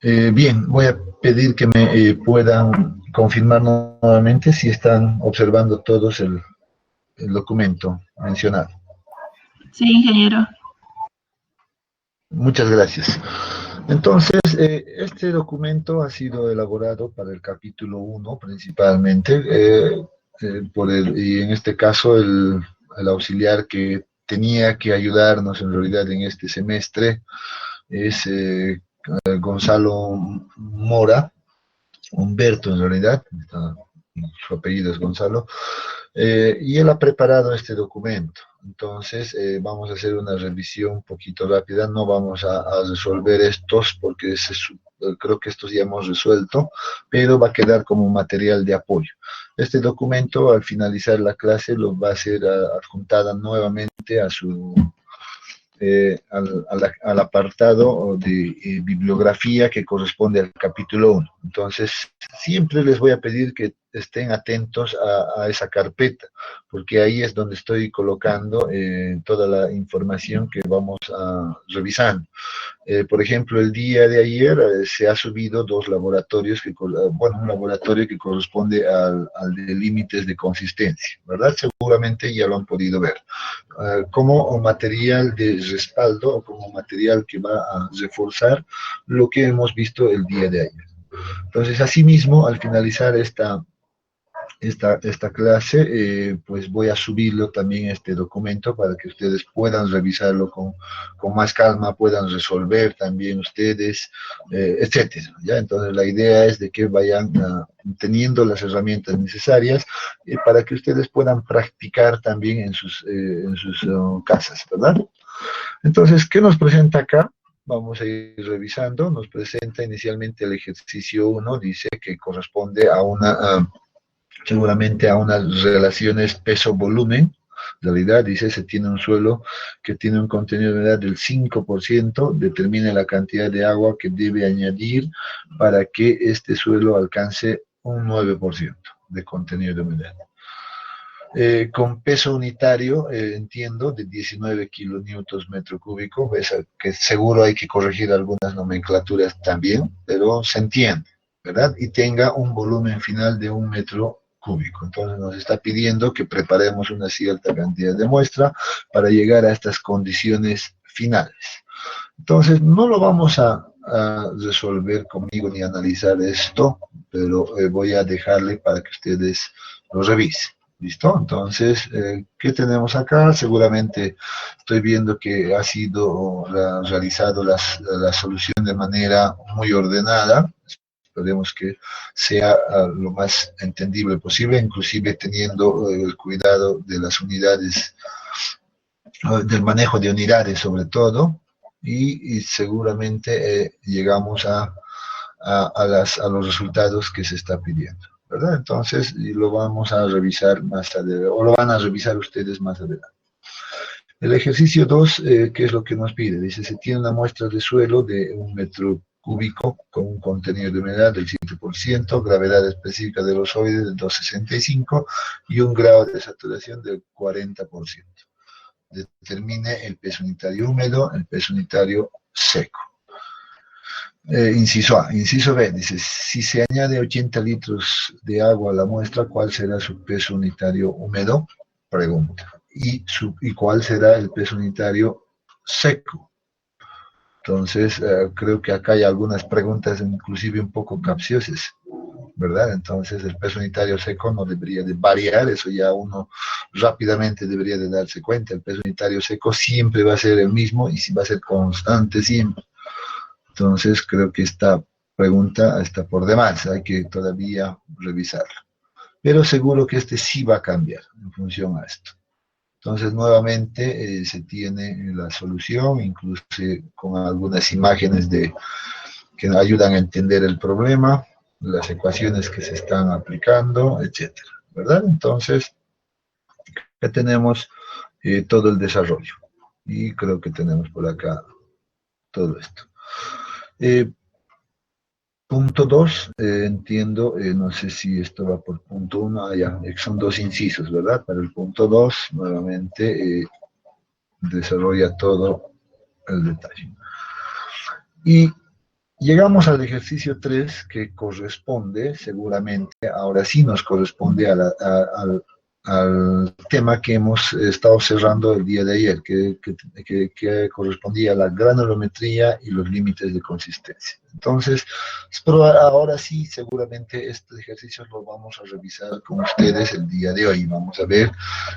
Bien, voy a pedir que me puedan confirmar nuevamente si están observando todos el documento mencionado. Sí, ingeniero. Muchas gracias. Entonces, este documento ha sido elaborado para el capítulo 1 principalmente, y en este caso el auxiliar que tenía que ayudarnos en realidad en este semestre es Gonzalo Mora, Humberto en realidad, su apellido es Gonzalo, y él ha preparado este documento. Entonces, vamos a hacer una revisión un poquito rápida, no vamos a resolver estos porque creo que estos ya hemos resuelto, pero va a quedar como material de apoyo. Este documento, al finalizar la clase, lo va a ser adjuntada nuevamente a su al apartado de bibliografía que corresponde al capítulo 1. Entonces, siempre les voy a pedir que estén atentos a esa carpeta, porque ahí es donde estoy colocando toda la información que vamos revisando. Por ejemplo, el día de ayer se ha subido dos laboratorios, un laboratorio que corresponde al de límites de consistencia, ¿verdad? Seguramente ya lo han podido ver. Como material de respaldo o como material que va a reforzar lo que hemos visto el día de ayer. Entonces, asimismo, al finalizar esta clase, pues voy a subirlo también este documento para que ustedes puedan revisarlo con más calma, puedan resolver también ustedes, etcétera, ¿ya? Entonces la idea es de que vayan teniendo las herramientas necesarias para que ustedes puedan practicar también en sus casas, ¿verdad? Entonces, ¿qué nos presenta acá? Vamos a ir revisando. Nos presenta inicialmente el ejercicio 1, dice que corresponde a seguramente a unas relaciones peso-volumen. En realidad, dice, se tiene un suelo que tiene un contenido de humedad del 5%, determina la cantidad de agua que debe añadir para que este suelo alcance un 9% de contenido de humedad. Con peso unitario, entiendo, de 19 kilonewtons metro cúbico, ves que seguro hay que corregir algunas nomenclaturas también, pero se entiende, ¿verdad? Y tenga un volumen final de 1 metro cúbico. Entonces nos está pidiendo que preparemos una cierta cantidad de muestra para llegar a estas condiciones finales. Entonces no lo vamos a resolver conmigo ni analizar esto, pero voy a dejarle para que ustedes lo revisen. ¿Listo? Entonces, ¿qué tenemos acá? Seguramente estoy viendo que ha sido realizado la solución de manera muy ordenada. Esperemos que sea lo más entendible posible, inclusive teniendo el cuidado de las unidades, del manejo de unidades sobre todo, y seguramente llegamos a los resultados que se está pidiendo, ¿verdad? Entonces, lo vamos a revisar más adelante, o lo van a revisar ustedes más adelante. El ejercicio 2, ¿qué es lo que nos pide? Dice, se tiene una muestra de suelo de 1 metro cúbico con un contenido de humedad del 7%, gravedad específica de los oides del 2,65 y un grado de saturación del 40%. Determine el peso unitario húmedo, el peso unitario seco. Inciso A. Inciso B, dice, si se añade 80 litros de agua a la muestra, ¿cuál será su peso unitario húmedo? Pregunta. ¿Y cuál será el peso unitario seco? Entonces, creo que acá hay algunas preguntas inclusive un poco capciosas, ¿verdad? Entonces, el peso unitario seco no debería de variar, eso ya uno rápidamente debería de darse cuenta. El peso unitario seco siempre va a ser el mismo y va a ser constante siempre. Entonces, creo que esta pregunta está por demás, hay que todavía revisarla. Pero seguro que este sí va a cambiar en función a esto. Entonces, nuevamente se tiene la solución, incluso con algunas imágenes que ayudan a entender el problema, las ecuaciones que se están aplicando, etcétera, ¿verdad? Entonces, ya tenemos todo el desarrollo. Y creo que tenemos por acá todo esto. Punto 2, entiendo, no sé si esto va por punto 1, ya, son dos incisos, ¿verdad? Para el punto 2, nuevamente, desarrolla todo el detalle. Y Llegamos al ejercicio 3 que corresponde, seguramente, ahora sí nos corresponde al tema que hemos estado cerrando el día de ayer, que correspondía a la granulometría y los límites de consistencia. Entonces, ahora sí, seguramente estos ejercicios los vamos a revisar con ustedes el día de hoy. Vamos a ver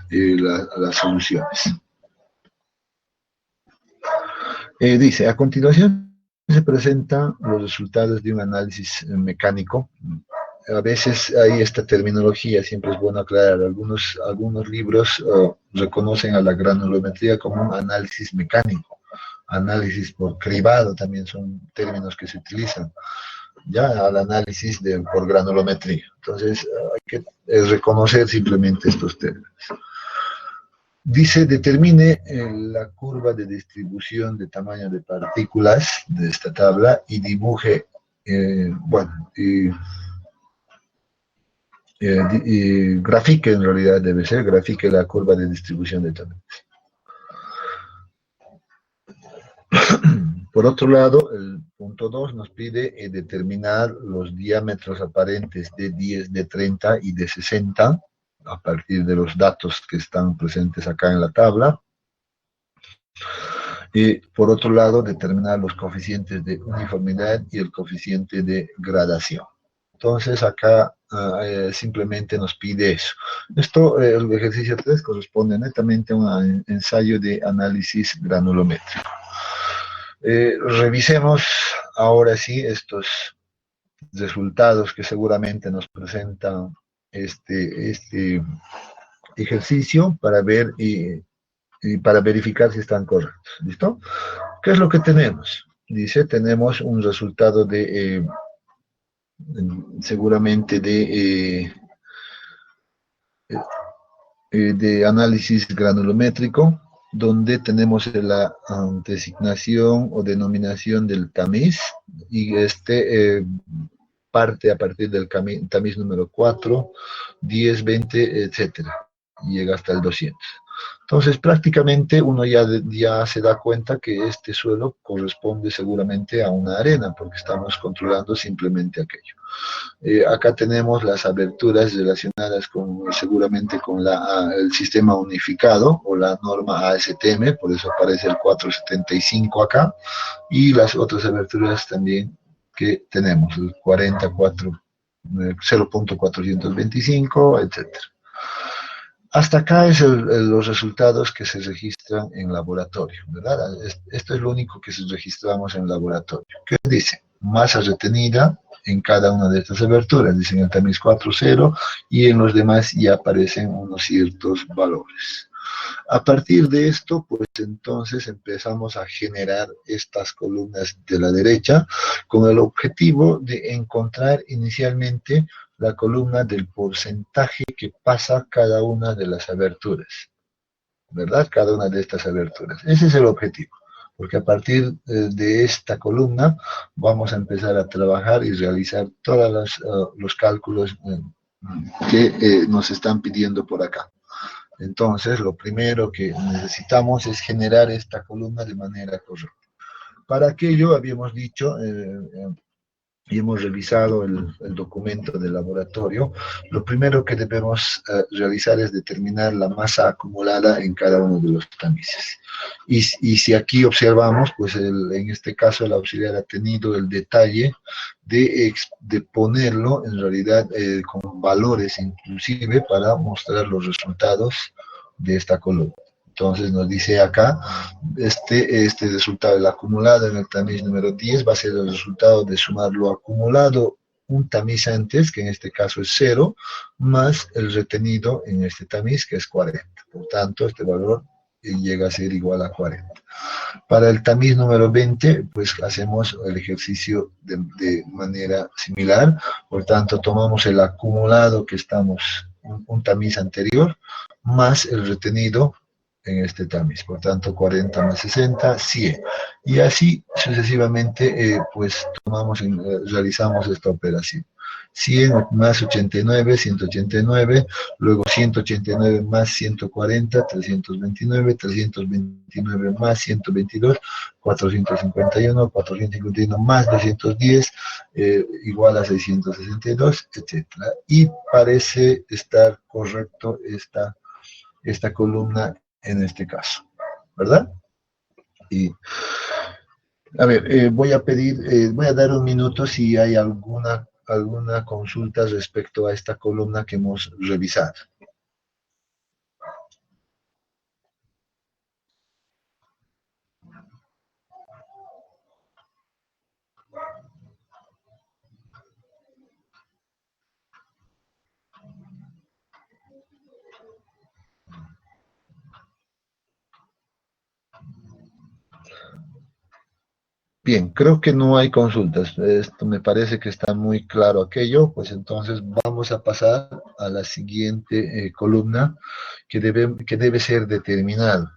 las soluciones. Dice, a continuación se presentan los resultados de un análisis mecánico. A veces hay esta terminología, siempre es bueno aclarar. Algunos libros reconocen a la granulometría como un análisis mecánico. Análisis por cribado también son términos que se utilizan, ya al análisis por granulometría. Entonces hay que reconocer simplemente estos términos. Dice, determine la curva de distribución de tamaño de partículas de esta tabla y dibuje, grafique, en realidad debe ser, grafique la curva de distribución de tamaño. Por otro lado, el punto 2 nos pide determinar los diámetros aparentes de 10, de 30 y de 60, a partir de los datos que están presentes acá en la tabla. Y por otro lado, determinar los coeficientes de uniformidad y el coeficiente de gradación. Entonces acá simplemente nos pide eso. Esto, el ejercicio 3, corresponde netamente a un ensayo de análisis granulométrico. Revisemos ahora sí estos resultados que seguramente nos presentan este ejercicio para ver y para verificar si están correctos. ¿Listo? ¿Qué es lo que tenemos? Dice, tenemos un resultado de seguramente de análisis granulométrico, donde tenemos la designación o denominación del tamiz, y parte a partir del tamiz número 4, 10, 20, etcétera, y llega hasta el 200. Entonces, prácticamente uno ya se da cuenta que este suelo corresponde seguramente a una arena, porque estamos controlando simplemente aquello. Acá tenemos las aberturas relacionadas seguramente con el sistema unificado o la norma ASTM, por eso aparece el 475 acá, y las otras aberturas también que tenemos, el 44, 0.425, etcétera. Hasta acá es los resultados que se registran en laboratorio, ¿verdad? Esto es lo único que registramos en laboratorio. ¿Qué dice? Masa retenida en cada una de estas aberturas, dicen el tamiz 4.0, y en los demás ya aparecen unos ciertos valores. A partir de esto, pues entonces empezamos a generar estas columnas de la derecha con el objetivo de encontrar inicialmente la columna del porcentaje que pasa cada una de las aberturas, ¿verdad? Cada una de estas aberturas. Ese es el objetivo, porque a partir de esta columna vamos a empezar a trabajar y realizar todos los cálculos que nos están pidiendo por acá. Entonces, lo primero que necesitamos es generar esta columna de manera correcta. Para aquello habíamos dicho, y hemos revisado el documento del laboratorio, lo primero que debemos realizar es determinar la masa acumulada en cada uno de los tamices. Y si aquí observamos, pues en este caso el auxiliar ha tenido el detalle de ponerlo en realidad con valores inclusive para mostrar los resultados de esta columna. Entonces nos dice acá, este resultado, el acumulado en el tamiz número 10 va a ser el resultado de sumar lo acumulado un tamiz antes, que en este caso es 0, más el retenido en este tamiz, que es 40. Por tanto, este valor llega a ser igual a 40. Para el tamiz número 20, pues hacemos el ejercicio de manera similar. Por tanto, tomamos el acumulado que estamos, un tamiz anterior, más el retenido en este tamiz. Por tanto, 40 más 60, 100. Y así sucesivamente, pues realizamos esta operación. 100 más 89, 189, luego 189 más 140, 329, 329 más 122, 451, 451 más 210, igual a 662, etcétera. Y parece estar correcto esta columna en este caso, ¿verdad? Y, a ver, voy a dar un minuto si hay alguna consulta respecto a esta columna que hemos revisado. Bien, creo que no hay consultas. Esto me parece que está muy claro aquello. Pues entonces vamos a pasar a la siguiente columna que debe ser determinado,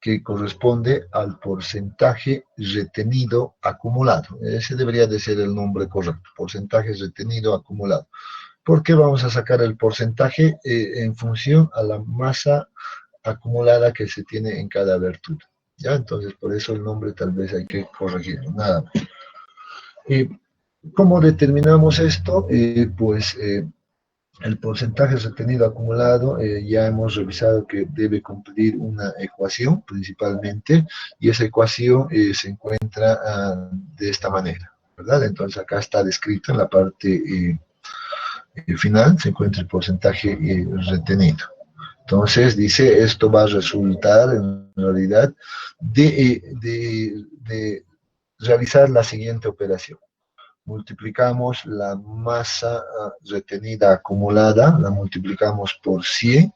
que corresponde al porcentaje retenido acumulado. Ese debería de ser el nombre correcto, porcentaje retenido acumulado. ¿Por qué vamos a sacar el porcentaje? En función a la masa acumulada que se tiene en cada abertura. ¿Ya? Entonces, por eso el nombre tal vez hay que corregirlo, nada más. ¿Cómo determinamos esto? El porcentaje retenido acumulado, ya hemos revisado que debe cumplir una ecuación principalmente, y esa ecuación se encuentra de esta manera, ¿verdad? Entonces acá está descrito en la parte final, se encuentra el porcentaje retenido. Entonces dice, esto va a resultar en realidad de realizar la siguiente operación. Multiplicamos la masa retenida acumulada, la multiplicamos por 100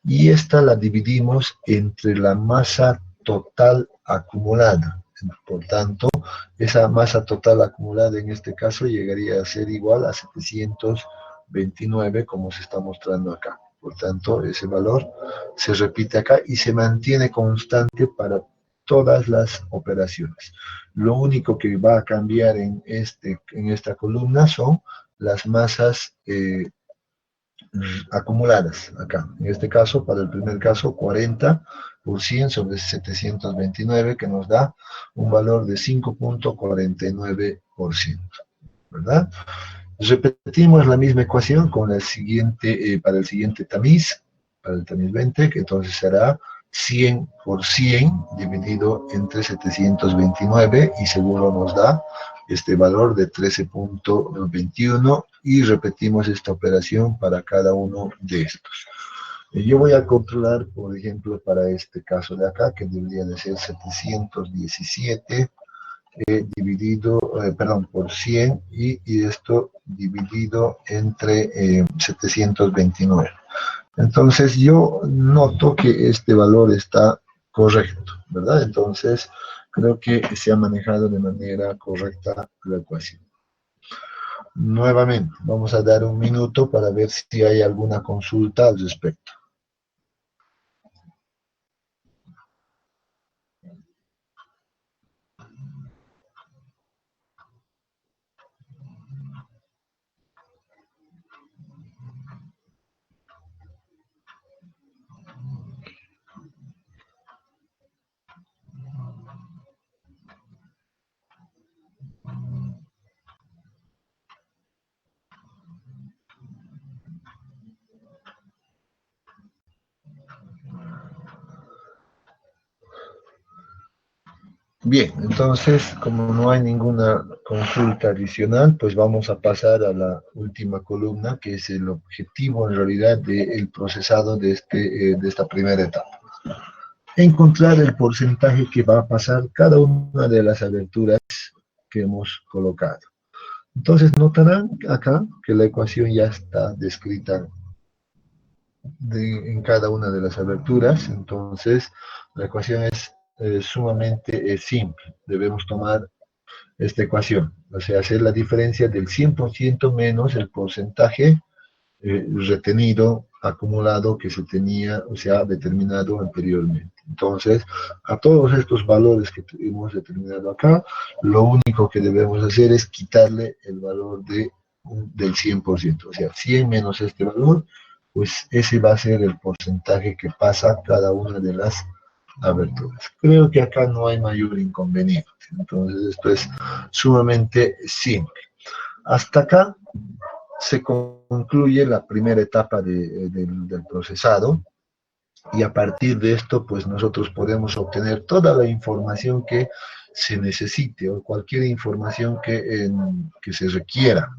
y esta la dividimos entre la masa total acumulada. Por tanto, esa masa total acumulada en este caso llegaría a ser igual a 729, como se está mostrando acá. Por tanto, ese valor se repite acá y se mantiene constante para todas las operaciones. Lo único que va a cambiar en esta columna son las masas acumuladas acá. En este caso, para el primer caso, 40 por 100 sobre 729, que nos da un valor de 5.49%, ¿verdad? Repetimos la misma ecuación con el siguiente, para el siguiente tamiz, para el tamiz 20, que entonces será 100 por 100 dividido entre 729 y seguro nos da este valor de 13.21 y repetimos esta operación para cada uno de estos. Yo voy a controlar, por ejemplo, para este caso de acá, que debería de ser 717 dividido, por 100 y esto dividido entre 729. Entonces yo noto que este valor está correcto, ¿verdad? Entonces creo que se ha manejado de manera correcta la ecuación. Nuevamente, vamos a dar un minuto para ver si hay alguna consulta al respecto. Bien, entonces, como no hay ninguna consulta adicional, pues vamos a pasar a la última columna, que es el objetivo en realidad del procesado de esta primera etapa. Encontrar el porcentaje que va a pasar cada una de las aberturas que hemos colocado. Entonces notarán acá que la ecuación ya está descrita en cada una de las aberturas. Entonces la ecuación es sumamente simple. Debemos tomar esta ecuación, o sea, hacer la diferencia del 100% menos el porcentaje retenido, acumulado que se tenía, o sea, determinado anteriormente. Entonces, a todos estos valores que hemos determinado acá, lo único que debemos hacer es quitarle el valor de del 100%. O sea, 100 menos este valor, pues ese va a ser el porcentaje que pasa cada una de las aberturas. Creo que acá no hay mayor inconveniente. Entonces, esto es sumamente simple. Hasta acá se concluye la primera etapa del procesado, y a partir de esto, pues nosotros podemos obtener toda la información que se necesite o cualquier información que se requiera.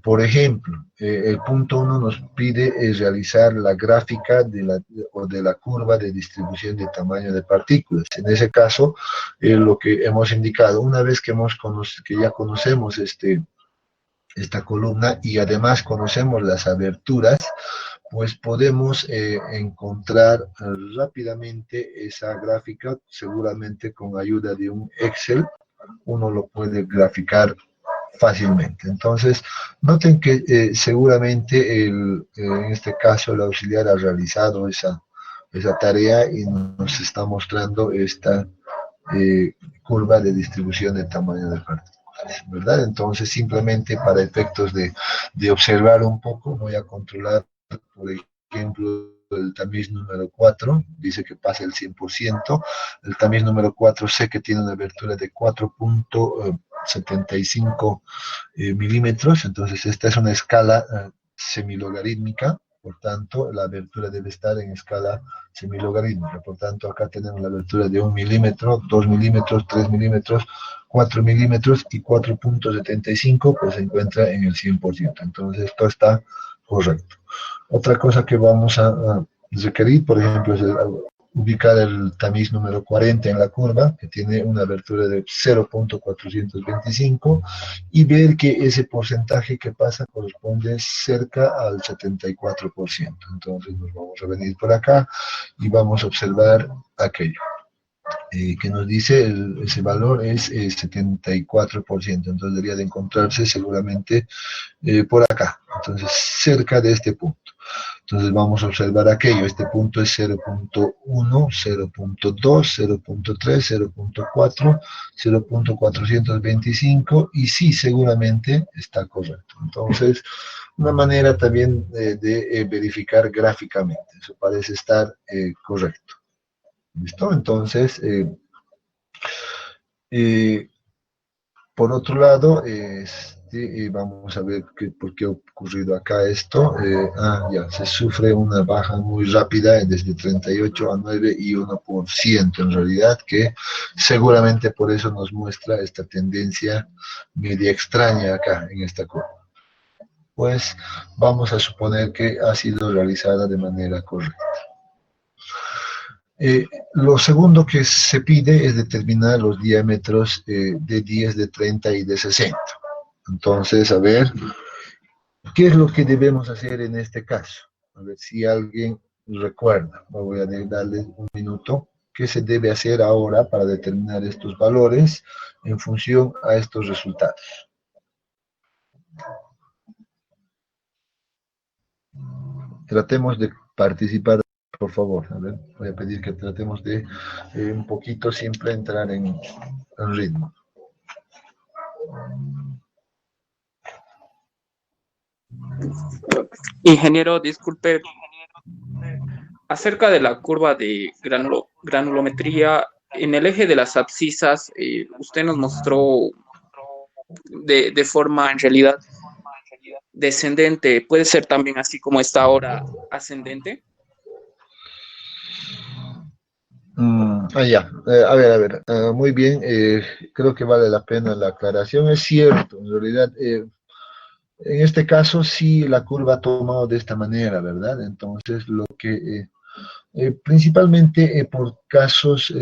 Por ejemplo, el punto 1 nos pide realizar la gráfica de la curva de distribución de tamaño de partículas. En ese caso, lo que hemos indicado, una vez que ya conocemos esta columna y además conocemos las aberturas, pues podemos encontrar rápidamente esa gráfica, seguramente con ayuda de un Excel, uno lo puede graficar fácilmente. Entonces, noten que seguramente en este caso el auxiliar ha realizado esa tarea y nos está mostrando esta curva de distribución de tamaño de partículas, ¿verdad? Entonces, simplemente para efectos de observar un poco, voy a controlar, por ejemplo, el tamiz número 4, dice que pasa el 100%, el tamiz número 4 sé que tiene una abertura de 4.75 milímetros, entonces esta es una escala semilogarítmica, por tanto la abertura debe estar en escala semilogarítmica, por tanto acá tenemos la abertura de 1 milímetro, 2 milímetros, 3 milímetros, 4 milímetros y 4.75 pues se encuentra en el 100%, entonces esto está correcto. Otra cosa que vamos a requerir, por ejemplo, es ubicar el tamiz número 40 en la curva, que tiene una abertura de 0.425, y ver que ese porcentaje que pasa corresponde cerca al 74%. Entonces nos vamos a venir por acá y vamos a observar aquello. Que nos dice ese valor es 74%, entonces debería de encontrarse seguramente por acá, entonces cerca de este punto. Entonces vamos a observar aquello, este punto es 0.1, 0.2, 0.3, 0.4, 0.425 y sí, seguramente está correcto. Entonces, una manera también de verificar gráficamente, eso parece estar correcto. ¿Listo? Entonces, por otro lado, vamos a ver por qué ha ocurrido acá esto. Ya, se sufre una baja muy rápida desde 38 a 9 y 1% en realidad, que seguramente por eso nos muestra esta tendencia media extraña acá en esta curva. Pues vamos a suponer que ha sido realizada de manera correcta. Lo segundo que se pide es determinar los diámetros de 10, de 30 y de 60. Entonces, a ver, ¿qué es lo que debemos hacer en este caso? A ver si alguien recuerda. Voy a darle un minuto. ¿Qué se debe hacer ahora para determinar estos valores en función a estos resultados? Tratemos de participar. Por favor, a ver, voy a pedir que tratemos de un poquito siempre entrar en ritmo. Ingeniero, disculpe, acerca de la curva de granulometría, en el eje de las abscisas, usted nos mostró de forma en realidad descendente, ¿puede ser también así como está ahora ascendente? Ya, a ver, muy bien, creo que vale la pena la aclaración, es cierto, en realidad, en este caso sí la curva ha tomado de esta manera, ¿verdad? Entonces lo que, principalmente por casos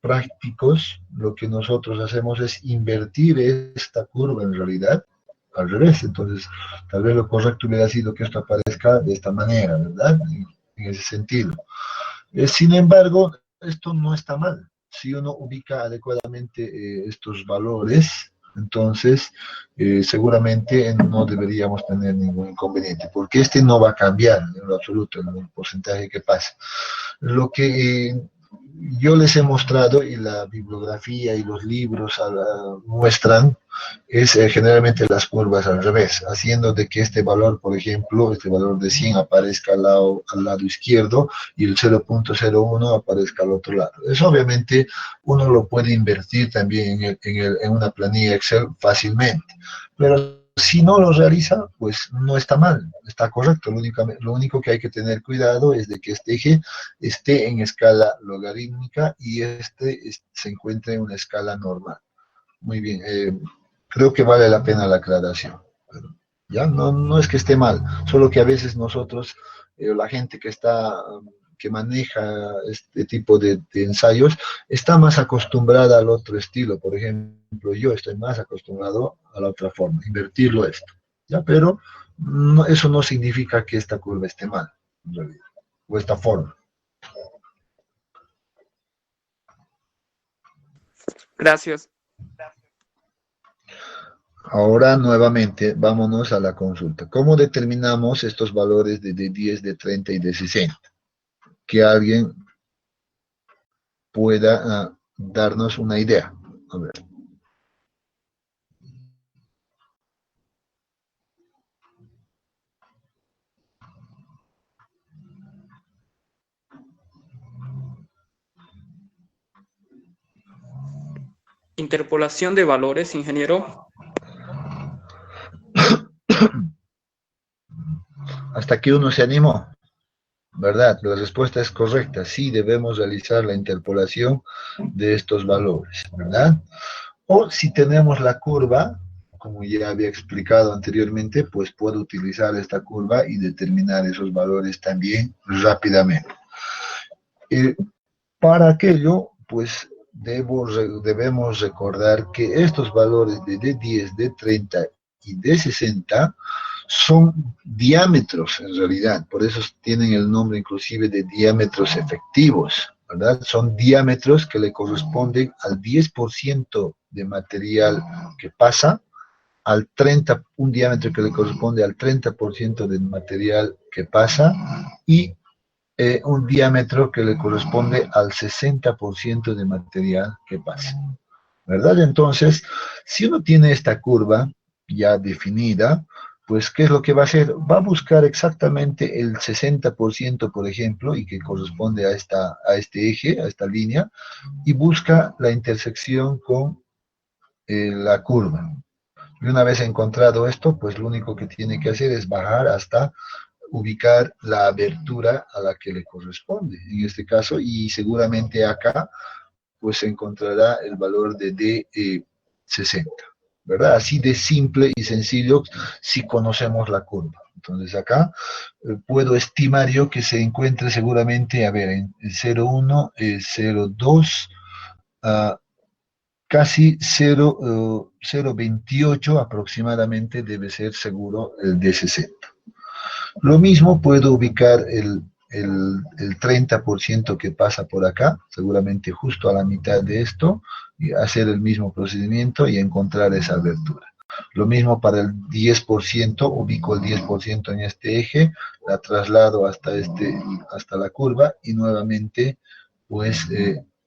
prácticos, lo que nosotros hacemos es invertir esta curva en realidad, al revés, entonces tal vez lo correcto hubiera sido que esto aparezca de esta manera, ¿verdad? En ese sentido. Sin embargo, esto no está mal. Si uno ubica adecuadamente estos valores, entonces seguramente no deberíamos tener ningún inconveniente, porque este no va a cambiar en lo absoluto, en el porcentaje que pasa. Lo que yo les he mostrado, y la bibliografía y los libros muestran, es generalmente las curvas al revés, haciendo de que este valor, por ejemplo, este valor de 100 aparezca al lado izquierdo y el 0.01 aparezca al otro lado. Eso obviamente uno lo puede invertir también en una planilla Excel fácilmente, pero si no lo realiza, pues no está mal, está correcto. Lo único que hay que tener cuidado es de que este eje esté en escala logarítmica y se encuentre en una escala normal. Muy bien, creo que vale la pena la aclaración. Ya no es que esté mal, solo que a veces nosotros, la gente que maneja este tipo de ensayos, está más acostumbrada al otro estilo. Por ejemplo, yo estoy más acostumbrado a la otra forma, invertirlo esto. ¿Ya? Pero eso no significa que esta curva esté mal, en realidad, o esta forma. Gracias. Ahora nuevamente vámonos a la consulta. ¿Cómo determinamos estos valores de 10, de 30 y de 60? Que alguien pueda darnos una idea. A ver. Interpolación de valores, ingeniero. Hasta aquí uno se animó, ¿verdad? La respuesta es correcta. Sí debemos realizar la interpolación de estos valores, ¿verdad? O si tenemos la curva, como ya había explicado anteriormente, pues puedo utilizar esta curva y determinar esos valores también rápidamente. Para aquello, pues debemos recordar que estos valores de D10, de 30 y de 60 son diámetros en realidad, por eso tienen el nombre inclusive de diámetros efectivos, ¿verdad? Son diámetros que le corresponden al 10% de material que pasa, un diámetro que le corresponde al 30% del material que pasa y un diámetro que le corresponde al 60% de material que pasa, ¿verdad? Entonces, si uno tiene esta curva ya definida, pues, ¿qué es lo que va a hacer? Va a buscar exactamente el 60%, por ejemplo, y que corresponde a este eje, a esta línea, y busca la intersección con la curva. Y una vez encontrado esto, pues lo único que tiene que hacer es bajar hasta ubicar la abertura a la que le corresponde, en este caso, y seguramente acá, pues se encontrará el valor de D60, ¿verdad? Así de simple y sencillo si conocemos la curva. Entonces acá puedo estimar yo que se encuentre seguramente, a ver, en 0,1, 0,2, casi 0,28 aproximadamente debe ser seguro el D60. Lo mismo puedo ubicar el 30% que pasa por acá, seguramente justo a la mitad de esto, y hacer el mismo procedimiento y encontrar esa abertura. Lo mismo para el 10%, ubico el 10% en este eje, la traslado hasta la curva y nuevamente pues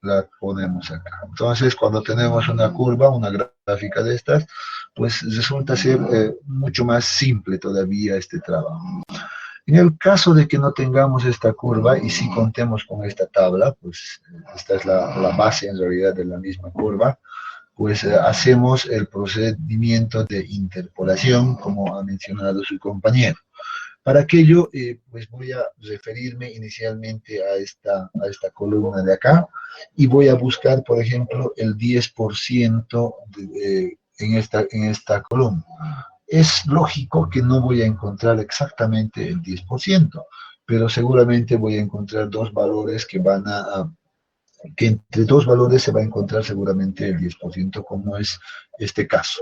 la ponemos acá. Entonces cuando tenemos una curva, una gráfica de estas, pues resulta ser mucho más simple todavía este trabajo. En el caso de que no tengamos esta curva y sí contemos con esta tabla, pues esta es la base en realidad de la misma curva, pues hacemos el procedimiento de interpolación, como ha mencionado su compañero. Para aquello, pues voy a referirme inicialmente a esta columna de acá y voy a buscar, por ejemplo, el 10% en esta columna. Es lógico que no voy a encontrar exactamente el 10%, pero seguramente voy a encontrar dos valores que entre dos valores se va a encontrar seguramente el 10%, como es este caso.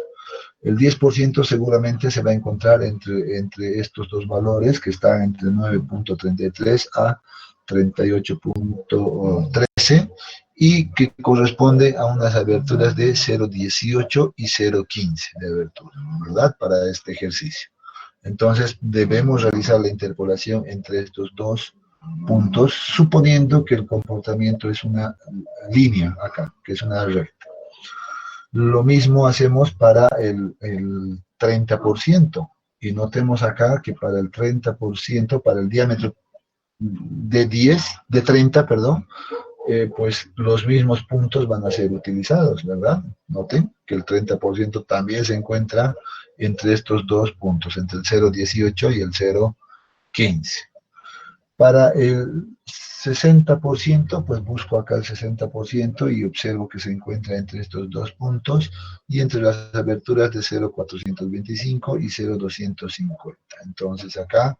El 10% seguramente se va a encontrar entre estos dos valores que están entre 9.33 a 38.13 y que corresponde a unas aberturas de 0.18 y 0.15 de abertura, ¿verdad? Para este ejercicio. Entonces debemos realizar la interpolación entre estos dos puntos, suponiendo que el comportamiento es una línea acá, que es una recta. Lo mismo hacemos para el 30%. Y notemos acá que para el 30%, para el diámetro de 30, perdón, pues los mismos puntos van a ser utilizados, ¿verdad? Noten que el 30% también se encuentra entre estos dos puntos, entre el 0,18 y el 0,15. Para el 60%, pues busco acá el 60% y observo que se encuentra entre estos dos puntos y entre las aberturas de 0,425 y 0,250. Entonces acá,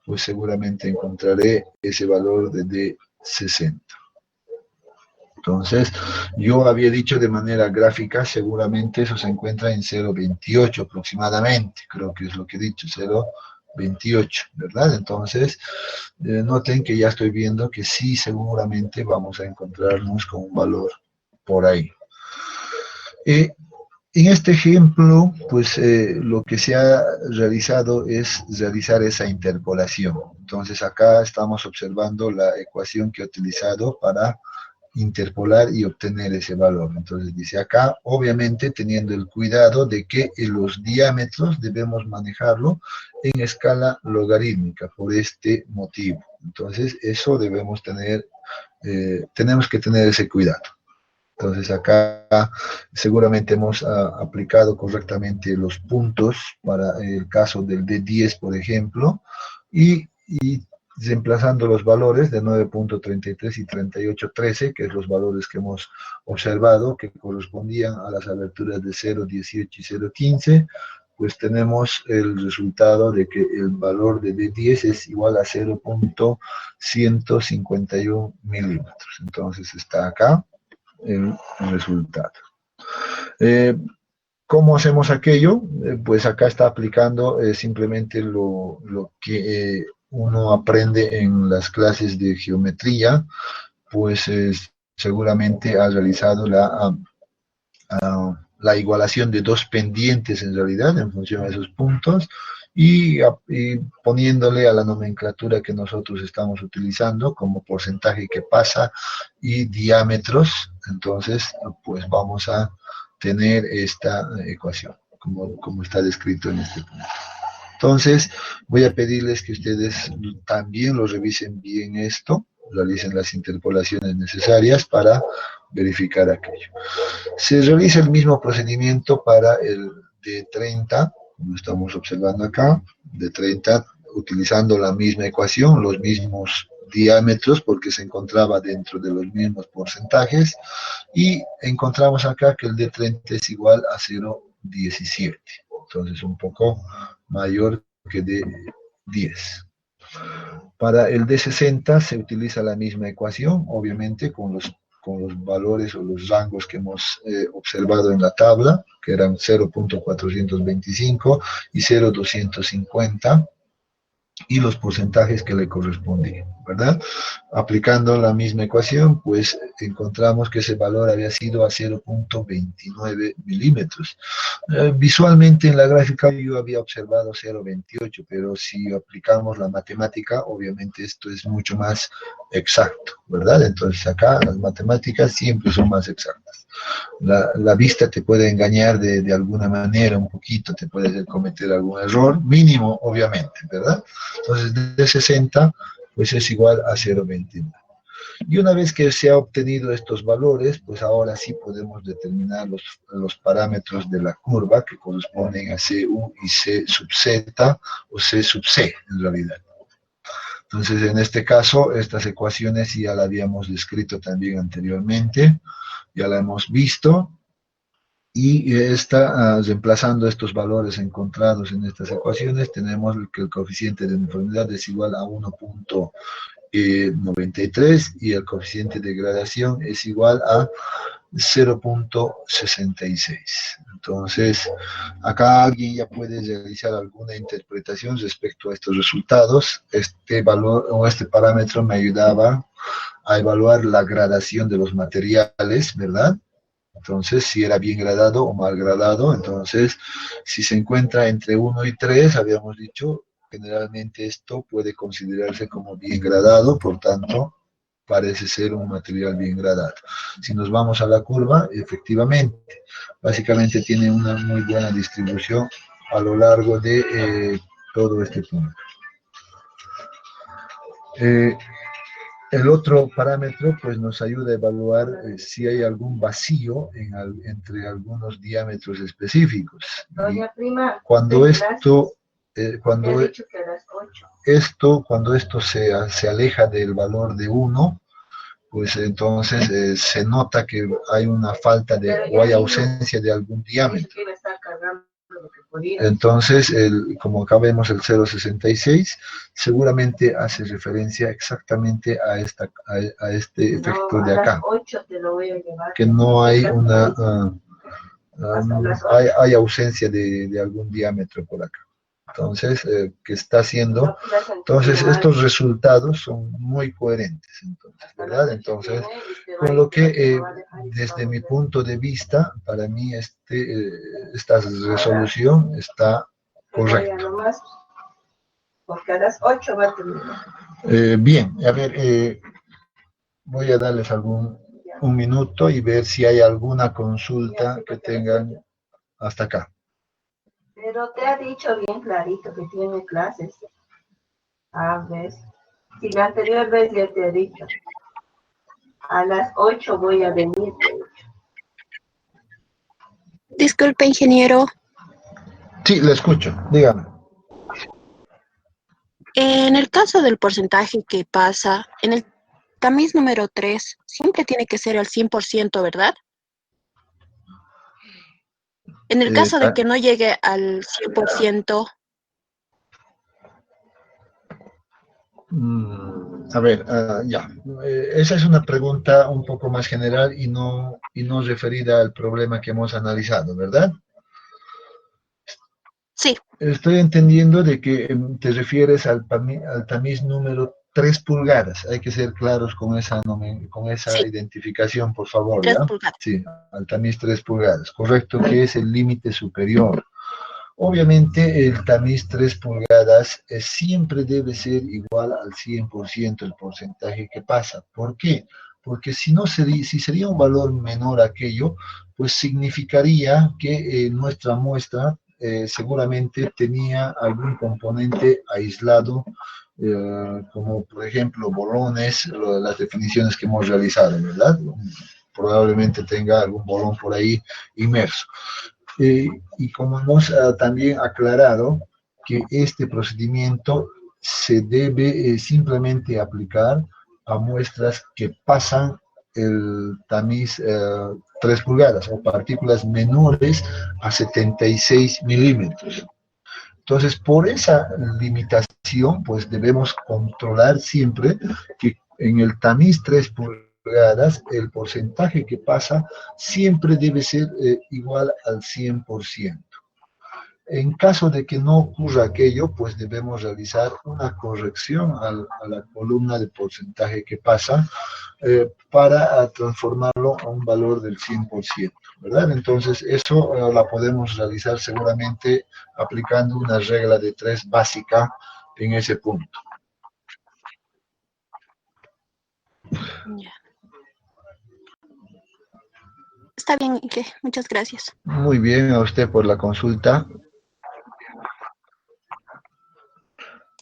pues seguramente encontraré ese valor de D60. Entonces, yo había dicho de manera gráfica, seguramente eso se encuentra en 0,28 aproximadamente, creo que es lo que he dicho, 0,28, ¿verdad? Entonces, noten que ya estoy viendo que sí, seguramente vamos a encontrarnos con un valor por ahí. En este ejemplo, pues lo que se ha realizado es realizar esa interpolación. Entonces, acá estamos observando la ecuación que he utilizado para interpolar y obtener ese valor. Entonces dice acá, obviamente teniendo el cuidado de que los diámetros debemos manejarlo en escala logarítmica por este motivo. Entonces eso debemos tener, tenemos que tener ese cuidado. Entonces acá seguramente hemos aplicado correctamente los puntos para el caso del D10, por ejemplo, y reemplazando los valores de 9.33 y 38.13, que es los valores que hemos observado, que correspondían a las aberturas de 0.18 y 0.15, pues tenemos el resultado de que el valor de D10 es igual a 0.151 milímetros. Entonces está acá el resultado. ¿Cómo hacemos aquello? Pues acá está aplicando simplemente lo que uno aprende en las clases de geometría, pues seguramente ha realizado la igualación de dos pendientes en realidad en función de esos puntos y poniéndole a la nomenclatura que nosotros estamos utilizando como porcentaje que pasa y diámetros, entonces pues vamos a tener esta ecuación como está descrito en este punto. Entonces, voy a pedirles que ustedes también lo revisen bien esto, realicen las interpolaciones necesarias para verificar aquello. Se realiza el mismo procedimiento para el D30, como estamos observando acá, D30, utilizando la misma ecuación, los mismos diámetros, porque se encontraba dentro de los mismos porcentajes, y encontramos acá que el D30 es igual a 0,17. Entonces, un poco mayor que D10. Para el D60 se utiliza la misma ecuación, obviamente con los valores o los rangos que hemos observado en la tabla, que eran 0.425 y 0.250, y los porcentajes que le correspondían, ¿verdad? Aplicando la misma ecuación, pues encontramos que ese valor había sido a 0.29 milímetros. Visualmente en la gráfica yo había observado 0.28, pero si aplicamos la matemática, obviamente esto es mucho más exacto, ¿verdad? Entonces acá las matemáticas siempre son más exactas. La vista te puede engañar de alguna manera un poquito, te puede cometer algún error, mínimo obviamente, ¿verdad? Entonces de 60 pues es igual a 0,29. Y una vez que se ha obtenido estos valores, pues ahora sí podemos determinar los parámetros de la curva que corresponden a CU y C sub Z o C sub C en realidad. Entonces en este caso estas ecuaciones ya las habíamos descrito también anteriormente, ya la hemos visto, y reemplazando estos valores encontrados en estas ecuaciones, tenemos que el coeficiente de uniformidad es igual a 1.93 y el coeficiente de gradación es igual a 0.66. Entonces, acá alguien ya puede realizar alguna interpretación respecto a estos resultados. Este valor o este parámetro me ayudaba a evaluar la gradación de los materiales, ¿verdad? Entonces, si era bien gradado o mal gradado. Entonces, si se encuentra entre 1 y 3, habíamos dicho, generalmente esto puede considerarse como bien gradado, por tanto, parece ser un material bien gradado. Si nos vamos a la curva, efectivamente, básicamente tiene una muy buena distribución a lo largo de todo este punto. El otro parámetro pues nos ayuda a evaluar si hay algún vacío entre algunos diámetros específicos. Y cuando esto se aleja del valor de 1, pues entonces se nota que hay una falta o hay ausencia de algún diámetro. Entonces, como acá vemos el 0,66, seguramente hace referencia exactamente a este efecto de acá, que no hay hay ausencia de algún diámetro por acá. Entonces, que está haciendo, entonces estos resultados son muy coherentes, entonces, ¿verdad? Entonces, con lo que desde mi punto de vista, para mí esta resolución está correcta. Porque a las 8 va a terminar. Bien, a ver, voy a darles un minuto y ver si hay alguna consulta que tengan hasta acá. Pero te ha dicho bien clarito que tiene clases. A ver, si la anterior vez ya te he dicho, a las 8 voy a venir. Disculpe, ingeniero. Sí, le escucho, dígame. En el caso del porcentaje que pasa, en el tamiz número 3, siempre tiene que ser al 100%, ¿verdad? En el caso de que no llegue al 100%. A ver, ya. Esa es una pregunta un poco más general y no referida al problema que hemos analizado, ¿verdad? Sí. Estoy entendiendo de que te refieres al tamiz número 3 pulgadas. Hay que ser claros con esa sí. Identificación, por favor. 3 ¿ya? pulgadas. Sí, al tamiz 3 pulgadas. Correcto, que es el límite superior. Obviamente el tamiz 3 pulgadas siempre debe ser igual al 100% el porcentaje que pasa. ¿Por qué? Porque si sería un valor menor a aquello, pues significaría que nuestra muestra seguramente tenía algún componente aislado, como por ejemplo bolones, las definiciones que hemos realizado, ¿verdad? Probablemente tenga algún bolón por ahí inmerso. Y como hemos también aclarado que este procedimiento se debe simplemente aplicar a muestras que pasan el tamiz 3 pulgadas o partículas menores a 76 milímetros. Entonces, por esa limitación, pues debemos controlar siempre que en el tamiz 3 pulgadas, el porcentaje que pasa siempre debe ser igual al 100%. En caso de que no ocurra aquello, pues debemos realizar una corrección a la columna de porcentaje que pasa para transformarlo a un valor del 100%, ¿verdad? Entonces, eso la podemos realizar seguramente aplicando una regla de 3 básica en ese punto. Ya. Está bien, Ike. Muchas gracias. Muy bien, a usted por la consulta.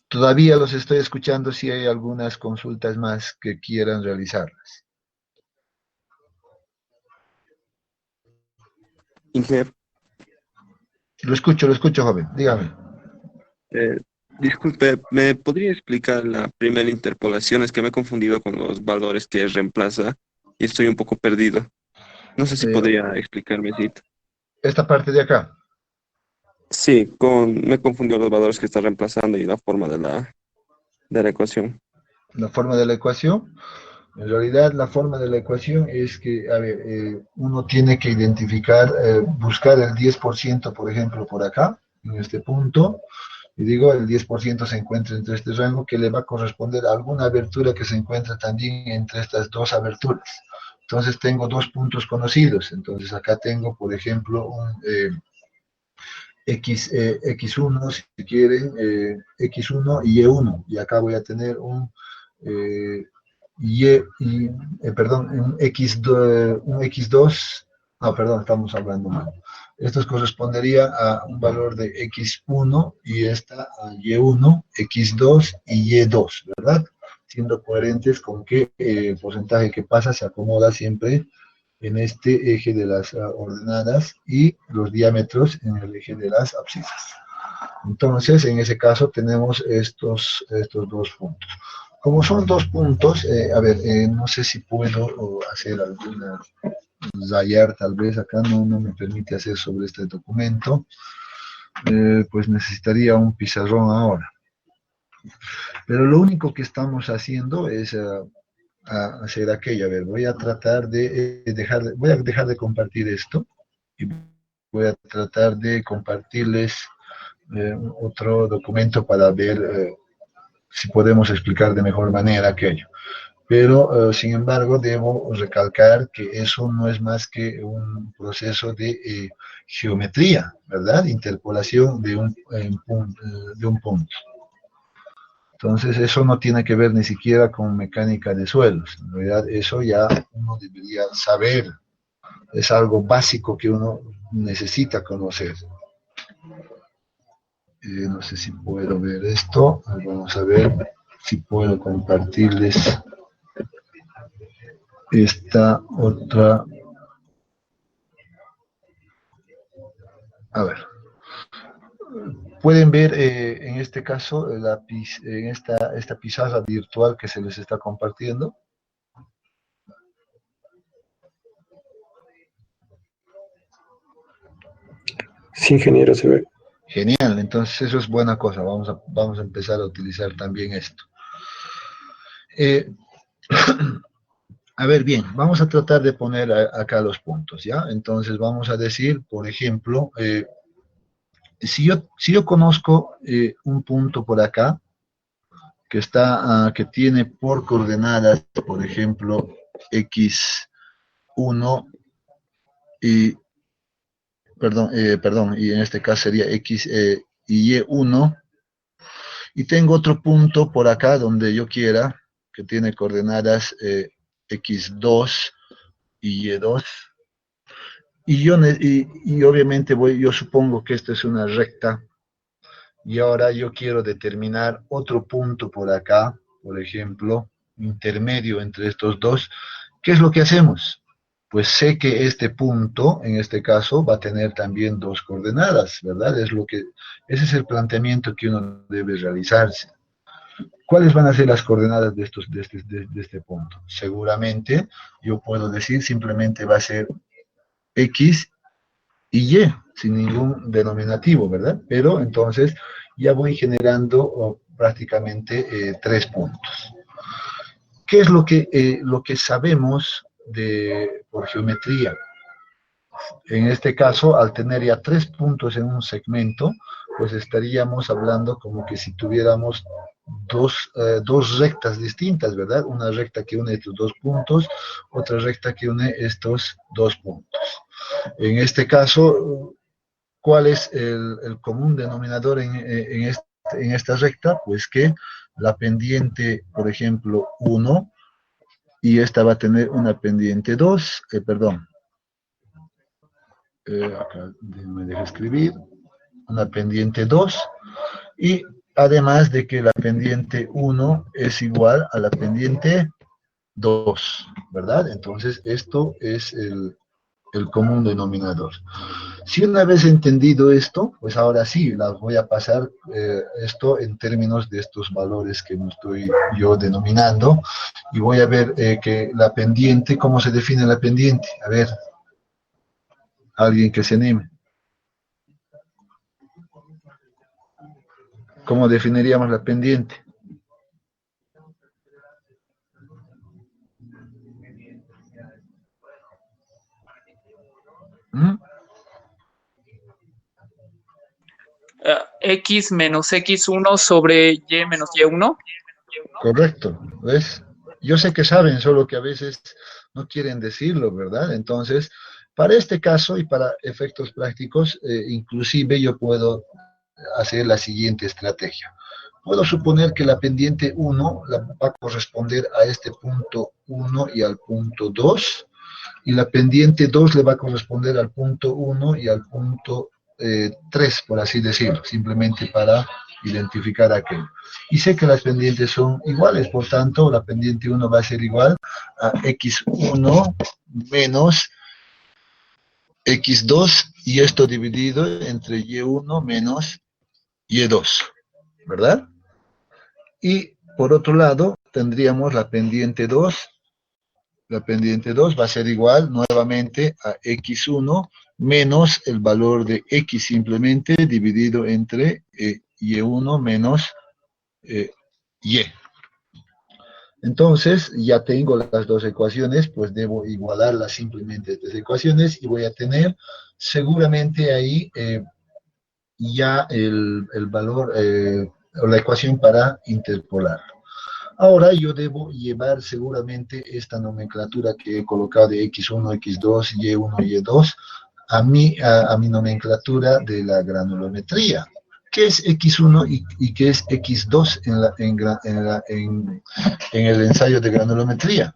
Todavía los estoy escuchando si hay algunas consultas más que quieran realizarlas. Inge. Lo escucho, joven. Dígame. Disculpe, ¿me podría explicar la primera interpolación? Es que me he confundido con los valores que reemplaza y estoy un poco perdido. No sé si podría explicarme, ¿sí? ¿Esta parte de acá? Sí, me confundió los valores que está reemplazando y la forma de la ecuación. ¿La forma de la ecuación? En realidad, la forma de la ecuación es que, a ver, uno tiene que identificar, buscar el 10%, por ejemplo, por acá, en este punto, y digo, el 10% se encuentra entre este rango, que le va a corresponder a alguna abertura que se encuentra también entre estas dos aberturas. Entonces, tengo dos puntos conocidos. Entonces, acá tengo, por ejemplo, un X1, si quieren, X1 y Y1, y acá voy a tener un un X2, no, perdón, estamos hablando mal. Esto correspondería a un valor de X1 y esta a Y1, X2 y Y2, ¿verdad? Siendo coherentes con que el porcentaje que pasa se acomoda siempre en este eje de las ordenadas y los diámetros en el eje de las abscisas. Entonces, en ese caso tenemos estos dos puntos. Como son dos puntos, no sé si puedo hacer alguna rayar, tal vez acá no me permite hacer sobre este documento, pues necesitaría un pizarrón ahora. Pero lo único que estamos haciendo es hacer aquello. A ver, voy a tratar de dejar de compartir esto y voy a tratar de compartirles otro documento para ver si podemos explicar de mejor manera aquello. Pero, sin embargo, debo recalcar que eso no es más que un proceso de geometría, ¿verdad? Interpolación de un punto. Entonces, eso no tiene que ver ni siquiera con mecánica de suelos. En realidad, eso ya uno debería saber. Es algo básico que uno necesita conocer. No sé si puedo ver esto. Vamos a ver si puedo compartirles esta otra. A ver. Pueden ver en este caso en esta pizarra virtual que se les está compartiendo. Sí, ingeniero, se ve. Genial, entonces eso es buena cosa. Vamos a empezar a utilizar también esto. A ver, bien, vamos a tratar de poner acá los puntos, ¿ya? Entonces vamos a decir, por ejemplo, si yo conozco un punto por acá, que tiene por coordenadas, por ejemplo, X1 y, y en este caso sería X y Y1, y tengo otro punto por acá donde yo quiera, que tiene coordenadas X2 y Y2, y obviamente yo supongo que esto es una recta, y ahora yo quiero determinar otro punto por acá, por ejemplo, intermedio entre estos dos. ¿Qué es lo que hacemos? Pues sé que este punto, en este caso, va a tener también dos coordenadas, ¿verdad? Ese es el planteamiento que uno debe realizarse. ¿Cuáles van a ser las coordenadas de este punto? Seguramente yo puedo decir simplemente va a ser X y Y, sin ningún denominativo, ¿verdad? Pero entonces ya voy generando prácticamente 3 puntos. ¿Qué es lo que sabemos por geometría? En este caso, al tener ya 3 puntos en un segmento, pues estaríamos hablando como que si tuviéramos dos rectas distintas, ¿verdad? Una recta que une estos 2 puntos, otra recta que une estos 2 puntos. En este caso, ¿cuál es el común denominador en esta recta? Pues que la pendiente, por ejemplo, 1, y esta va a tener una pendiente 2, acá me deja escribir, una pendiente 2, y además de que la pendiente 1 es igual a la pendiente 2, ¿verdad? Entonces, esto es el común denominador. Si una vez entendido esto, pues ahora sí, las voy a pasar esto en términos de estos valores que me estoy yo denominando, y voy a ver que la pendiente, ¿cómo se define la pendiente? A ver, alguien que se anime. ¿Cómo definiríamos la pendiente? X menos X1 sobre Y menos Y1. Correcto, ¿ves? Yo sé que saben, solo que a veces no quieren decirlo, ¿verdad? Entonces, para este caso y para efectos prácticos, inclusive yo puedo hacer la siguiente estrategia. puedo suponer que la pendiente 1 va a corresponder a este punto 1 y al punto 2, y la pendiente 2 le va a corresponder al punto 1 y al punto 3, por así decirlo, simplemente para identificar aquello. Y sé que las pendientes son iguales, por tanto, la pendiente 1 va a ser igual a x1 menos x2, y esto dividido entre y1 menos y2, ¿verdad? Y por otro lado, tendríamos la pendiente 2. La pendiente 2 va a ser igual nuevamente a x1 menos el valor de x simplemente dividido entre y1 menos y. Entonces, ya tengo las dos ecuaciones, pues debo igualarlas simplemente estas ecuaciones y voy a tener seguramente ahí ya el valor, o la ecuación para interpolar. Ahora yo debo llevar seguramente esta nomenclatura que he colocado de x1, x2, y1, y2 a mi nomenclatura de la granulometría. ¿Qué es x1 y qué es x2 en el ensayo de granulometría?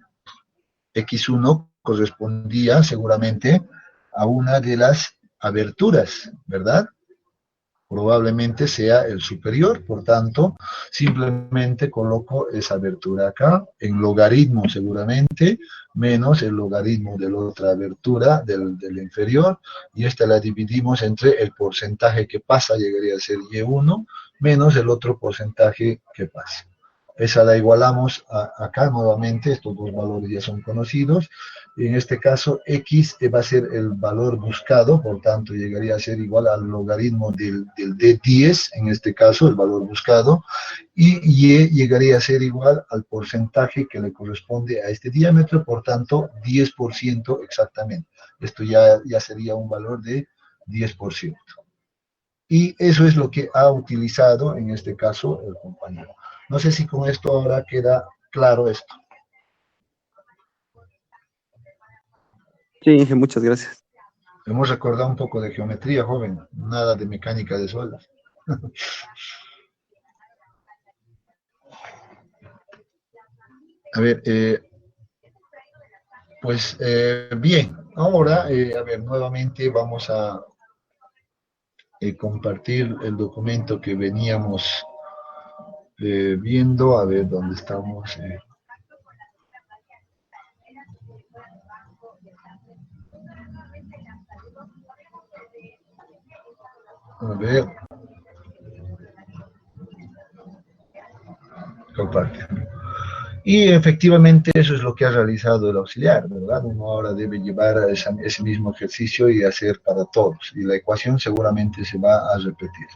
X1 correspondía seguramente a una de las aberturas, ¿verdad? Probablemente sea el superior, por tanto, simplemente coloco esa abertura acá, en logaritmo seguramente, menos el logaritmo de la otra abertura del inferior, y esta la dividimos entre el porcentaje que pasa, llegaría a ser y1, menos el otro porcentaje que pasa. Esa la igualamos acá nuevamente, estos dos valores ya son conocidos. En este caso, x va a ser el valor buscado, por tanto llegaría a ser igual al logaritmo del D10, en este caso el valor buscado, y y llegaría a ser igual al porcentaje que le corresponde a este diámetro, por tanto 10% exactamente. Esto ya sería un valor de 10%. Y eso es lo que ha utilizado en este caso el compañero. No sé si con esto ahora queda claro esto. Sí, Inge, muchas gracias. Hemos recordado un poco de geometría, joven, nada de mecánica de suelos. A ver, pues bien, ahora, a ver, nuevamente vamos a compartir el documento que veníamos viendo, a ver dónde estamos. A ver. Comparte. Y efectivamente eso es lo que ha realizado el auxiliar, ¿verdad? Uno ahora debe llevar ese mismo ejercicio y hacer para todos. Y la ecuación seguramente se va a repetir.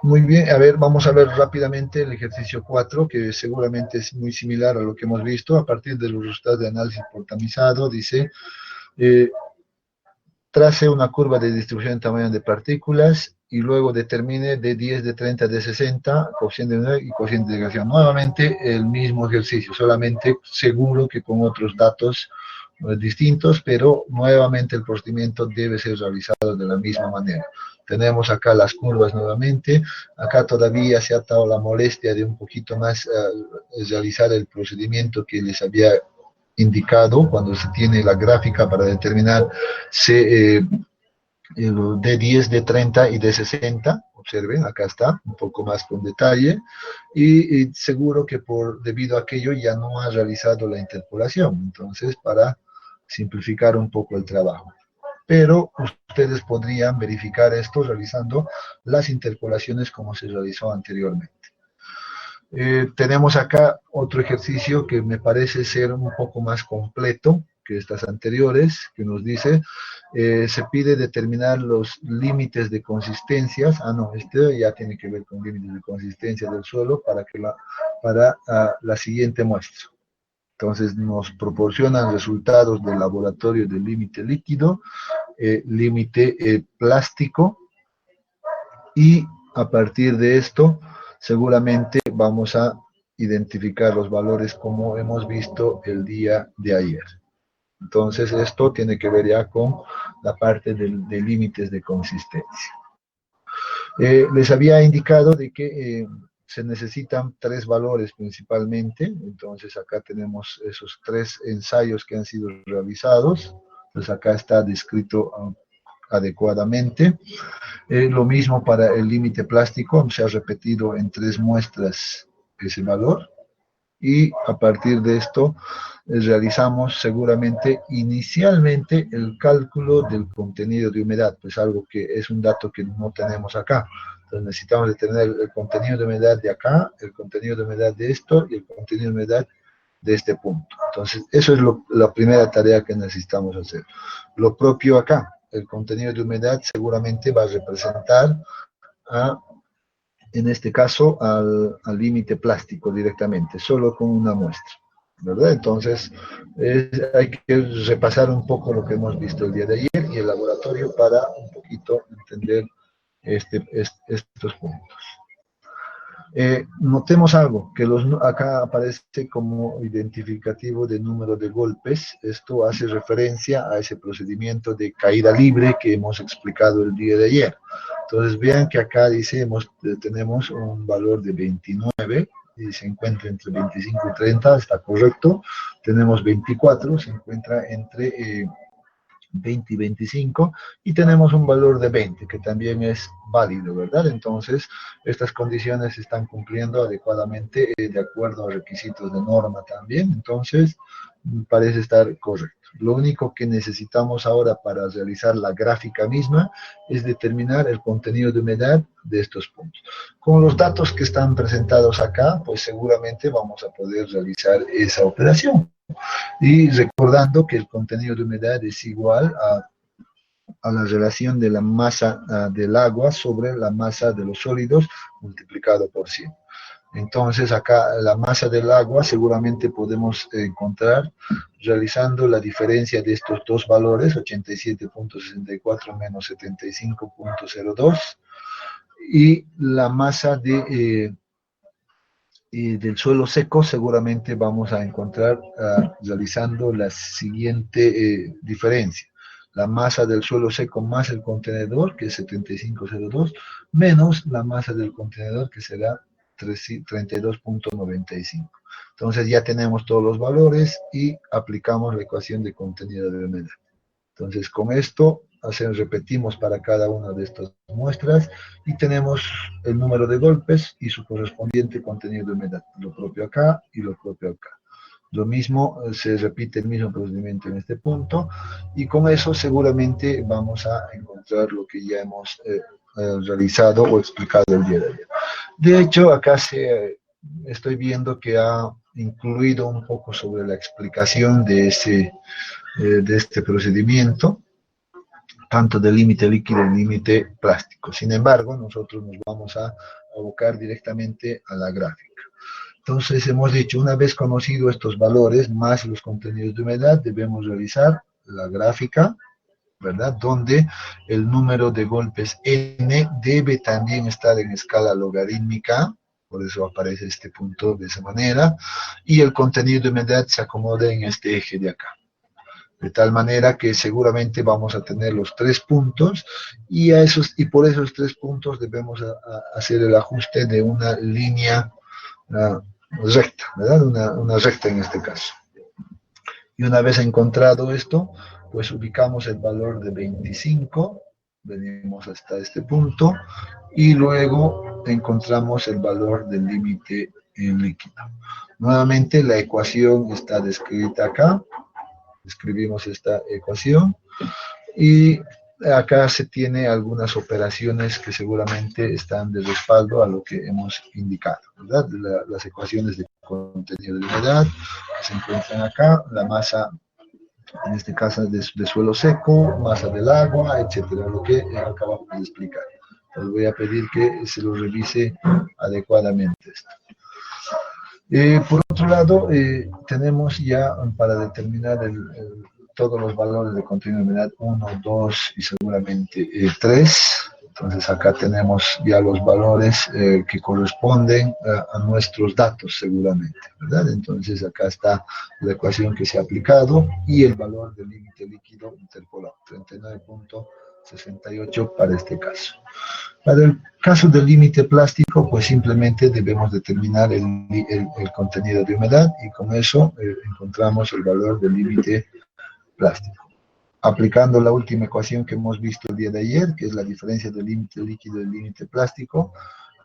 Muy bien, a ver, vamos a ver rápidamente el ejercicio 4, que seguramente es muy similar a lo que hemos visto. A partir de los resultados de análisis por tamizado, dice, trace una curva de distribución en tamaño de partículas y luego determine D10, D30, D60, cociente de unidad y cociente de integración. Nuevamente el mismo ejercicio, solamente seguro que con otros datos distintos, pero nuevamente el procedimiento debe ser realizado de la misma manera. Tenemos acá las curvas nuevamente, acá todavía se ha dado la molestia de un poquito más realizar el procedimiento que les había indicado cuando se tiene la gráfica para determinar el D10, D30 y D60. Observen, acá está, un poco más con detalle, y seguro que debido a aquello ya no ha realizado la interpolación, entonces para simplificar un poco el trabajo. Pero ustedes podrían verificar esto realizando las interpolaciones como se realizó anteriormente. Tenemos acá otro ejercicio que me parece ser un poco más completo que estas anteriores, que nos dice, se pide determinar los límites de consistencias. No, este ya tiene que ver con límites de consistencia del suelo para la siguiente muestra. Entonces nos proporcionan resultados del laboratorio de límite líquido, límite plástico, y a partir de esto seguramente vamos a identificar los valores como hemos visto el día de ayer. Entonces esto tiene que ver ya con la parte de límites de consistencia. Les había indicado de que se necesitan 3 valores principalmente, entonces acá tenemos esos 3 ensayos que han sido realizados, pues acá está descrito adecuadamente. Lo mismo para el límite plástico, se ha repetido en 3 muestras ese valor, y a partir de esto realizamos seguramente inicialmente el cálculo del contenido de humedad, pues algo que es un dato que no tenemos acá. Entonces necesitamos de tener el contenido de humedad de acá, el contenido de humedad de esto y el contenido de humedad de este punto. Entonces eso es la primera tarea que necesitamos hacer. Lo propio acá, el contenido de humedad seguramente va a representar en este caso al límite plástico directamente, solo con una muestra, ¿verdad? Entonces hay que repasar un poco lo que hemos visto el día de ayer y el laboratorio para un poquito entender estos puntos. Notemos algo, que acá aparece como identificativo de número de golpes. Esto hace referencia a ese procedimiento de caída libre que hemos explicado el día de ayer. Entonces vean que acá dice, tenemos un valor de 29, y se encuentra entre 25 y 30, está correcto. Tenemos 24, se encuentra entre 20 y 25, y tenemos un valor de 20, que también es válido, ¿verdad? Entonces, estas condiciones se están cumpliendo adecuadamente de acuerdo a requisitos de norma también, entonces parece estar correcto. Lo único que necesitamos ahora para realizar la gráfica misma es determinar el contenido de humedad de estos puntos. Con los datos que están presentados acá, pues seguramente vamos a poder realizar esa operación. Y recordando que el contenido de humedad es igual a la relación de la masa del agua sobre la masa de los sólidos multiplicado por 100. Entonces acá la masa del agua seguramente podemos encontrar realizando la diferencia de estos dos valores, 87.64 menos 75.02, y la masa del suelo seco seguramente vamos a encontrar realizando la siguiente diferencia. La masa del suelo seco más el contenedor, que es 75.02, menos la masa del contenedor, que será 32.95. Entonces ya tenemos todos los valores y aplicamos la ecuación de contenido de humedad. Entonces con esto repetimos para cada una de estas muestras y tenemos el número de golpes y su correspondiente contenido de humedad, lo propio acá y lo propio acá. Lo mismo, se repite el mismo procedimiento en este punto, y con eso seguramente vamos a encontrar lo que ya hemos realizado o explicado el día de ayer. De hecho, acá estoy viendo que ha incluido un poco sobre la explicación de este procedimiento, tanto del límite líquido y límite plástico. Sin embargo, nosotros nos vamos a abocar directamente a la gráfica. Entonces, hemos dicho, una vez conocido estos valores más los contenidos de humedad, debemos realizar la gráfica, ¿verdad? Donde el número de golpes n debe también estar en escala logarítmica, por eso aparece este punto de esa manera, y el contenido de humedad se acomoda en este eje de acá. De tal manera que seguramente vamos a tener los 3 puntos, y por esos 3 puntos debemos hacer el ajuste de una línea recta, ¿verdad? Una recta en este caso. Y una vez encontrado esto, pues ubicamos el valor de 25, venimos hasta este punto, y luego encontramos el valor del límite líquido. Nuevamente la ecuación está descrita acá, escribimos esta ecuación, y acá se tiene algunas operaciones que seguramente están de respaldo a lo que hemos indicado, ¿verdad? Las ecuaciones de contenido de humedad se encuentran acá, la masa, en este caso de suelo seco, masa del agua, etcétera, lo que acabamos de explicar. Les voy a pedir que se lo revise adecuadamente esto. Por otro lado, tenemos ya para determinar todos los valores de contenido de humedad 1, 2 y seguramente 3. Entonces acá tenemos ya los valores que corresponden a nuestros datos seguramente, ¿verdad? Entonces acá está la ecuación que se ha aplicado y el valor del límite líquido interpolado, 39.68 para este caso. Para el caso del límite plástico, pues simplemente debemos determinar el contenido de humedad y con eso encontramos el valor del límite plástico. Aplicando la última ecuación que hemos visto el día de ayer, que es la diferencia del límite líquido y el límite plástico,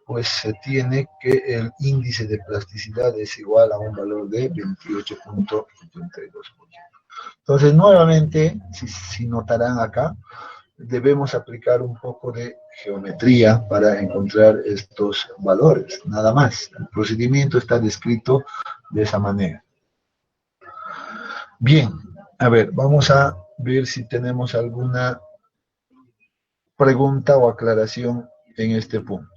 pues se tiene que el índice de plasticidad es igual a un valor de 28.82%. Entonces, nuevamente, si notarán acá, debemos aplicar un poco de geometría para encontrar estos valores, nada más. El procedimiento está descrito de esa manera. Bien, a ver, vamos a ver si tenemos alguna pregunta o aclaración en este punto.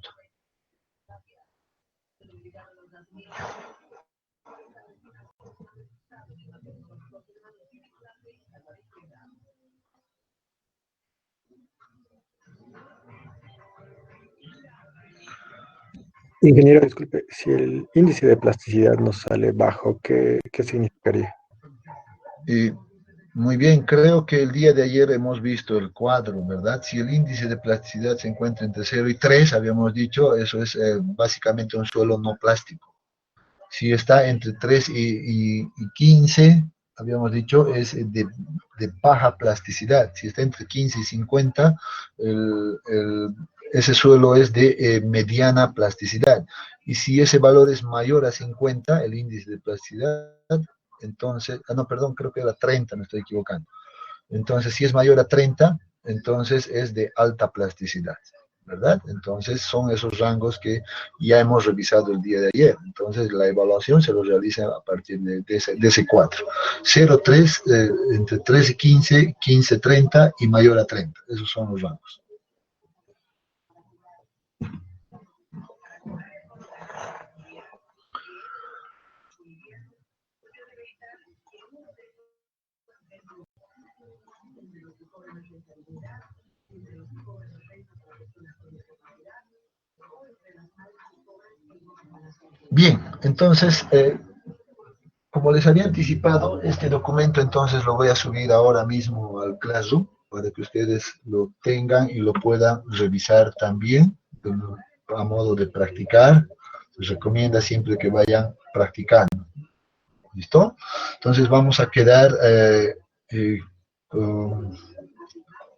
Ingeniero, disculpe, si el índice de plasticidad nos sale bajo, ¿qué significaría? Muy bien, creo que el día de ayer hemos visto el cuadro, ¿verdad? Si el índice de plasticidad se encuentra entre 0 y 3, habíamos dicho, eso es básicamente un suelo no plástico. Si está entre 3 y 15, habíamos dicho, es de baja plasticidad. Si está entre 15 y 50, ese suelo es de mediana plasticidad. Y si ese valor es mayor a 50, el índice de plasticidad, entonces, no, perdón, creo que era 30, me estoy equivocando. Entonces, si es mayor a 30, entonces es de alta plasticidad, ¿verdad? Entonces, son esos rangos que ya hemos revisado el día de ayer. Entonces, la evaluación se lo realiza a partir de ese 4. 0, 3, entre 3 y 15, 15, 30 y mayor a 30. Esos son los rangos. Bien, entonces, como les había anticipado, este documento entonces lo voy a subir ahora mismo al Classroom para que ustedes lo tengan y lo puedan revisar también a modo de practicar. Les recomienda siempre que vayan practicando. ¿Listo? Entonces vamos a quedar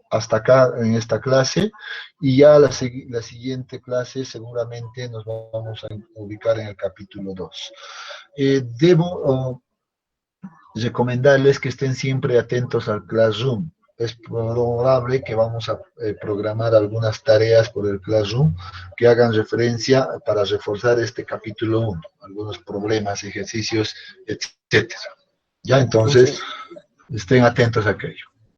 hasta acá en esta clase y ya la siguiente clase seguramente nos vamos a ubicar en el capítulo 2. Debo recomendarles que estén siempre atentos al Classroom. Es probable que vamos a programar algunas tareas por el Classroom que hagan referencia para reforzar este capítulo 1, algunos problemas, ejercicios, etcétera. Ya, entonces, estén atentos a aquello.